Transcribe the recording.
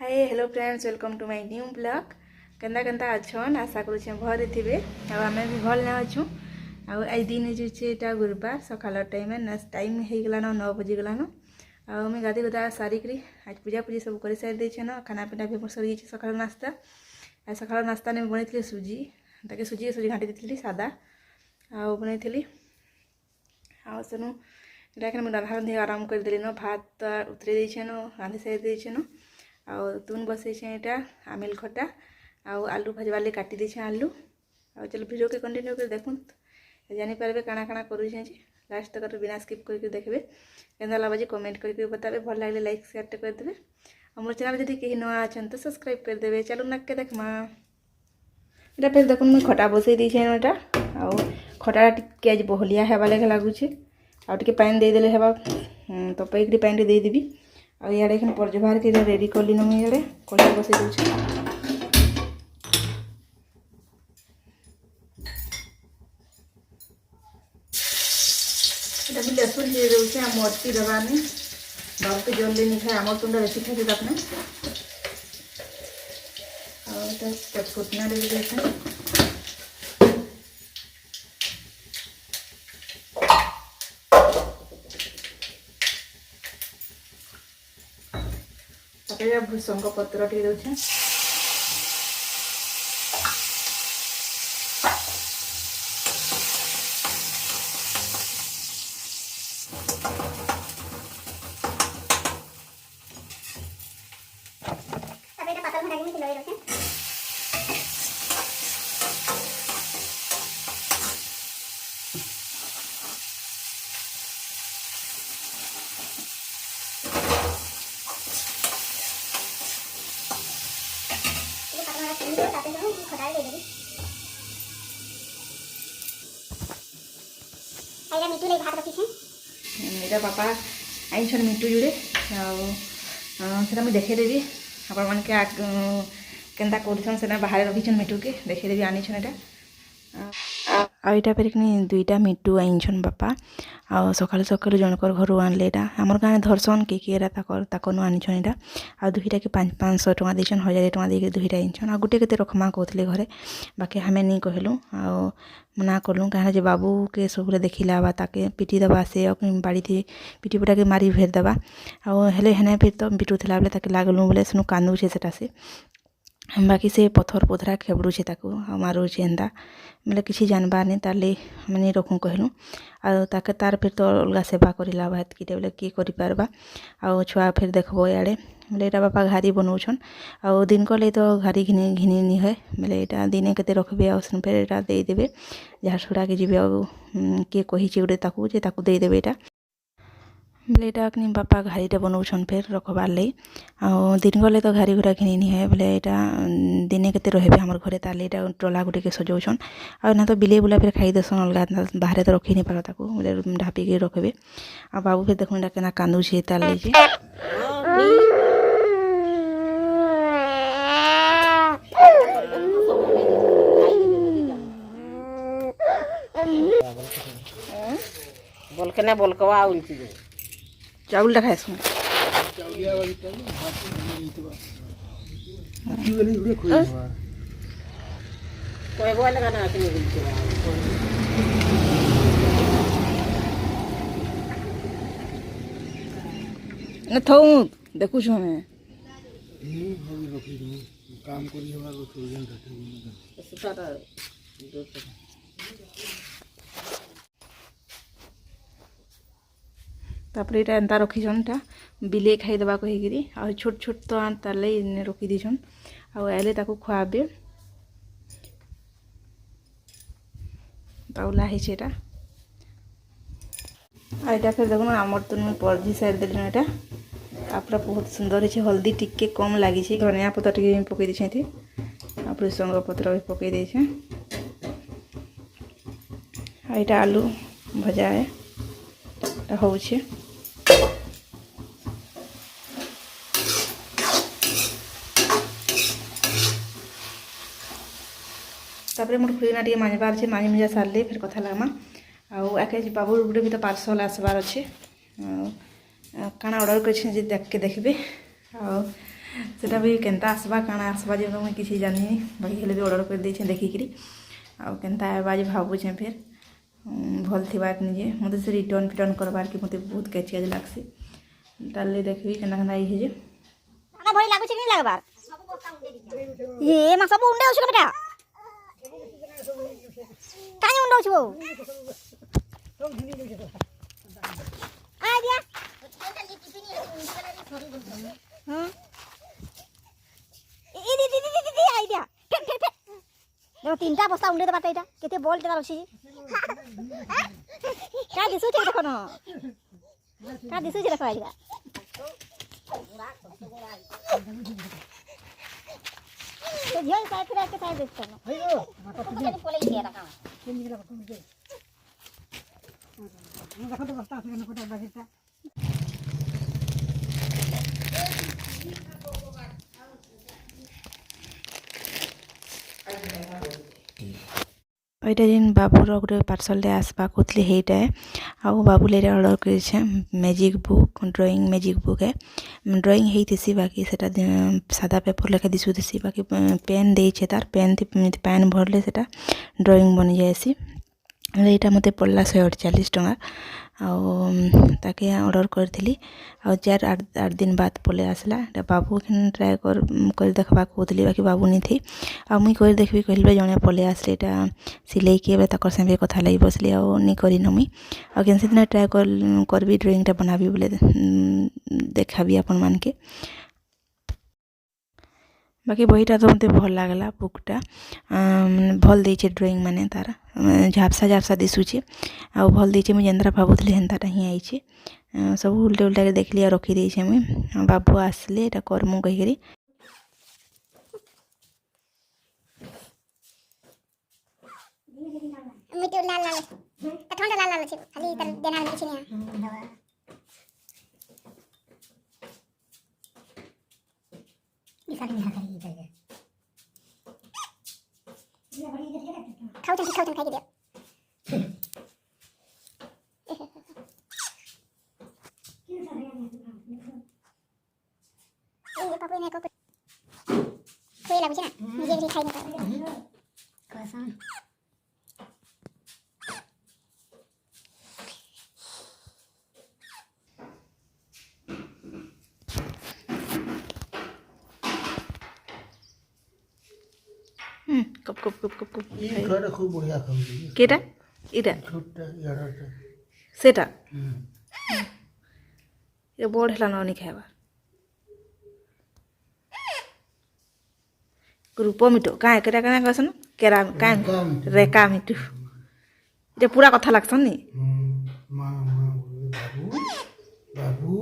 Hi hello friends, welcome to my new blog. केंदा केंदा अच्छन आशा करुचे भल थे। आम भी भल ना अच्छू। आज दिन होटा गुरुवार सकाल टाइम हो गलान 9 बजिगलान। आम गाधी गुदा सारिक आज पूजा पूजी सब कर सारी न। खाना पीना भी सरी सका नास्ता। सका नास्ता ने बनई सुजी ताकि सुजी सुजी घाटी दी सादा बनई थी। सेनु मुझे राधा रांधि आराम करदेली न। भात उतरे देन रांधि सारी देन। तुन बसई यहाँ आमिल खटा आलू भाजबार लिए काटी देछे आलू। चलो वीडियो के कंटिन्यू कर देखुन जानीपारे काଣା काଣା करुचे। लास्ट तक बिना स्किप करके देखबे। केंदा लगे कमेंट करके बताबे। भल लगे लाइक शेयर करदेवे। और मोर चैनल जब कहीं नुआ अच्छा तो सब्सक्राइब करदेवे। चलो नाक के देखमा। इटा फिर देखुन मुझे खटा बसई देछे एटा। खटा टिके आज बहलिया हेबा लगे लगुचे। आउटे पानी देदेले हेबा। तो पैकड़ी पानी देदेवी। इे पर्ज बाहर के रेडी कली न। मुझे कढ़ाई बसई दूचे। लसुन दे दूचे मर्ची दबाने बाबू के जल्दी नहीं खाए। आम तुंडा बेसी खाई अपने पचफुटना दे देते। भूसंग पत्र टे दे। मेरा पापा आई मिटू जुड़े से मुझे देखेदेवी आपण मन के केन्ता कर बाहर रखी मिटू के देखेदेवी आनी आईटा फिर दुईटा मिटू आईन बापा सकाल सकाल जनकर घर आनले आमर गाँव धरसन किए ताकन आनीछन यहाँ आ दुईटा के 500 टका देछन 1000 टका देके दुईटा आईन आ गोटे के रखमा कहते घरे बाकी हमें नहीं कहलु मना कलु कहीं बाबू के सब देखला बा ताके पिटी दबा से बाड़ी थी पिटी पुटा के मारी भेर दबा हेले हेने फिर तो पिटुला बेले ताके लागलु बोले सुनु कांदुचे सेटा से बाकी से पथर पथरा खेबड़ुचे मारुचे एंता मतलब किसी जानबार नहीं ताले मैंने रखूँ कहलु आके तार फिर तो अलग सेवा करला भात कि बोले किए करा आ छुआ फिर देखबो इे बोले यहाँ बापा घारी बनाऊन आ दिन कले तो घारी घिनी घिनी नहीं है बोले यहाँ दिने के रखबे आ फिर यहाँ देदेवे जहाँ छुड़ा के जी किए कही गोटे देदेवे यहाँ बोले यहाँ कि बापा घारीटा बनाऊन फिर रखबार लगे दिन गले तो घारी घुरा घिनी नहीं है बोले यहाँ दिने के रहे आम घरे ताले यहाँ टोला गुटे के सजाऊन आ तो बिले बुला फिर खाई देसन अलग बाहर तो रखी नहीं पार ताको बोले ढापी के रखबे आ बाबू फिर देखो यहाँ केना कांदुचे ताले बोल के ना बोल कवा उल्टी चाउल टा खाए कोई बोल लगा ना कि न थौ देखु छु हमें काम करी हमार थोड़ी दिन रखे सुता तापर यहाँ एंता रखीछन बिले खाईदेवा कहीकि आ छोट छोट तो ताले रखी दीछन आइले ताको खुआबे ताउला है यहाँ फिर देखो आमर तो पर्जी साइड देली यहाँ पूरा बहुत सुंदर है। हल्दी टिके कम लगी धनिया पत्र टे पकई दे भृसंग पत्र भी पकई दे यहाँ आलू भजा है होछे तापर मोर खुरीना टे मांजबार है मांजी मुजा सारे फिर कथा लगमा आके बाबू गुटे भी तो पार्सल आसबार अच्छे काना ऑर्डर कर देख के देखबे सेटा भी केनता आसबा काଣା आसबा जे मुई किसी जानी बाकी हेले भी ऑर्डर कर देछे देखिकरी आ केनता आएबा जे भाबुछे फिर भल थिबा कि निजे मते से रिटर्न फिटर्न करबार कि मते बहुत कैचियाज लागसी डालले देखबी केना केना हे जे आना भरी लागुछ कि नहीं लागबार ये मा सब उंडे होछ बेटा कानी उंडे होछ वो आ दिया हां ई दी आई दिया देखो तीनटा बस्ता उंडे दबाटा एटा केते बोल देला अछि का दिसु छै देखो न का दिसु छै देखो आइगा तो ध्यान साइड फिर के साइड देखो न हेलो तो कोले दिया रखा केन निकला तुम जे देखो तो बस्ता से न कोटा बजेटा ଏଇଟା ଯେନ୍ ବାବୁର ଗୋଟେ ପାର୍ସଲଟେ ଆସବା କହୁଥିଲି ହେଇଟା ଆଉ ବାବୁ ଏଇଟା ଅର୍ଡ଼ର କରିଛେ magic book drawing magic book drawing ହେଇଥିସି ବାକି ସେଟା ସାଧା ପେପର୍ ଲେଖା ଦିଶୁଥିସି ବାକି ପେନ୍ ଦେଇଛେ ତାର୍ ପେନ୍ ଭରଲେ ସେଟା ଡ୍ରଇଂ ବନିଯାଏସି ଏଇଟା ମୋତେ ପଡ଼ିଲା 148 ଟଙ୍କା ଆଉ ତାକେ ଅର୍ଡ଼ର କରିଥିଲି ଆଉ 4-8 ଦିନ ବାଦ ପଳେଇ ଆସିଲା ଏଇଟା ବାବୁ ଟ୍ରାଏ କରି ଦେଖବା କହୁଥିଲି ବାକି ବାବୁ ନେଇଥି ଆଉ ମୁଇଁ କରି ଦେଖିବି କହିଲି ଜଣେ ପଳେଇ ଆସିଲେ ଏଇଟା ସିଲେଇକି ଏବେ ତାଙ୍କର ସାଙ୍ଗେ କଥା ଲାଗି ବସିଲି ଆଉ ନି କରିନ ମୁଇଁ ଆଉ କେନ୍ ସେଦିନ ଟ୍ରାଏ କରିବି ଡ୍ରଇଂଟା ବନାବି ବୋଲେ ଦେଖାବି ଆପଣମାନକେ ବାକି ବହିଟା ତ ମୋତେ ଭଲ ଲାଗଲା ବୁକ୍ଟା ଭଲ ଦେଇଛେ ଡ୍ରଇଂ ମାନେ ତାର ଝାପସା ଦିଶୁଛେ ଆଉ ଭଲ ଦେଇଛେ ମୁଇଁ ଯେନ୍ତା ଭାବୁଥିଲି ହେନ୍ତାଟା ହିଁ ଆଇଛେ ସବୁ ଉଲ୍ଟେ ଉଲ୍ଟାକେ ଦେଖିଲି ଆଉ ରଖିଦେଇଛେ ମୁଇଁ ବାବୁ ଆସିଲେ ଏଇଟା କରମୁ କହିକରି मिट्टी लाल लाल ठंडा लाल लाल छै खाली तर देना नहीं छै दिखा नहीं करी इधर खाओ खाई के दे ये पापा ने को कोई लागु छै ना मुझे खाई नहीं कसम कप ये खाना खूब बढ़िया खाऊंगी केटा इटा छोटा याराटा सेटा ये बड़ हेला ननी खाइबा ग्रुप मिटो काहे केटा काना कहसन केरा काहे रेका मिटो ये पूरा कथा लागसन नी मां मां बाबू बाबू